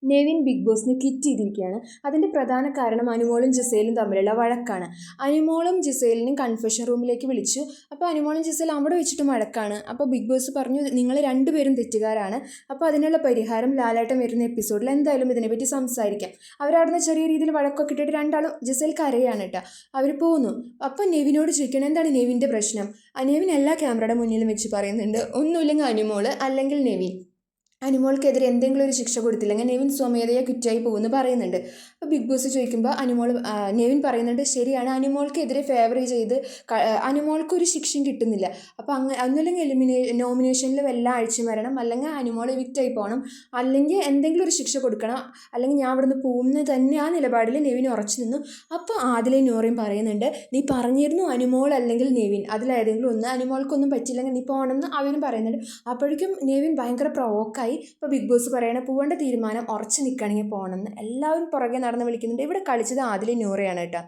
Nevin big ബോസിന് kit ചെയ്തിരിക്കുകയാണ്. അതിൻ്റെ പ്രധാന കാരണം അനുമോളും ജിസേലും തമ്മിലുള്ള വഴക്കാണ്. അനുമോളും ജിസേലിനും കൺഫെഷൻ റൂമിലേക്ക് വിളിച്ചു. അപ്പോൾ അനുമോളും ജിസേലും അവിടെ വെച്ചിട്ടും വഴക്കാണ്. അപ്പോൾ ബിഗ് ബോസ് പറഞ്ഞു, നിങ്ങൾ രണ്ടുപേരും തെറ്റുകാരാണ്. അപ്പോൾ അതിനുള്ള പരിഹാരം ലാലേട്ടൻ വരുന്ന എപ്പിസോഡിൽ എന്തായാലും ഇതിനെപ്പറ്റി സംസാരിക്കാം. അവരവിടുന്ന് ചെറിയ രീതിയിൽ വഴക്കൊക്കെ ഇട്ടിട്ട് രണ്ടാളും ജിസേൽ കരയാണ് കേട്ടോ. അവർ പോകുന്നു. അപ്പോൾ നെവിനോട് ചോദിക്കണം, എന്താണ് നെവിൻ്റെ പ്രശ്നം? നെവിൻ എല്ലാ ക്യാമറയുടെ മുന്നിലും വെച്ച് പറയുന്നുണ്ട്, ഒന്നുമില്ലെങ്കിൽ അനുമോള് അല്ലെങ്കിൽ നെവിൻ. അനുമോൾക്കെതിരെ എന്തെങ്കിലും ഒരു ശിക്ഷ കൊടുത്തില്ലെങ്കിൽ നെവിൻ സ്വമേധയാ കുറ്റായി പോകുമെന്ന് പറയുന്നുണ്ട്. അപ്പോൾ ബിഗ് ബോസ് ചോദിക്കുമ്പോൾ നെവിൻ പറയുന്നുണ്ട്, ശരിയാണ്, അനുമോൾക്കെതിരെ ഫേവർ ചെയ്ത് അനുമോൾക്കൊരു ശിക്ഷയും കിട്ടുന്നില്ല. അപ്പോൾ ഒന്നുമില്ലെങ്കിൽ നോമിനേഷനിൽ വല്ല ആഴ്ചയും വരണം, അല്ലെങ്കിൽ അനുമോൾ എവിക്റ്റായി പോകണം, അല്ലെങ്കിൽ എന്തെങ്കിലും ഒരു ശിക്ഷ കൊടുക്കണം, അല്ലെങ്കിൽ ഞാൻ ഇവിടുന്ന് പോകുന്നത് തന്നെ. ആ നിലപാടിൽ നെവിൻ ഉറച്ചു നിന്നു. അപ്പോൾ ആദിലയും നൂറയും പറയുന്നുണ്ട്, നീ പറഞ്ഞിരുന്നു അനുമോൾ അല്ലെങ്കിൽ നെവിൻ, അതിലേതെങ്കിലും ഒന്ന്, അനുമോൾക്കൊന്നും പറ്റില്ലെങ്കിൽ നീ പോകണമെന്ന് അവരും പറയുന്നുണ്ട്. അപ്പോഴേക്കും നെവിൻ ഭയങ്കര പ്രൊവോക്കായി. ഇപ്പോൾ ബിഗ് ബോസ് പറയണ പോകേണ്ട തീരുമാനം ഉറച്ചു നിൽക്കുകയാണെങ്കിൽ പോകണമെന്ന്. എല്ലാവരും പുറകെ നടന്ന് വിളിക്കുന്നുണ്ട്. ഇവിടെ കളിച്ചത് ആദിലയും നൂറയാണ് കേട്ടോ.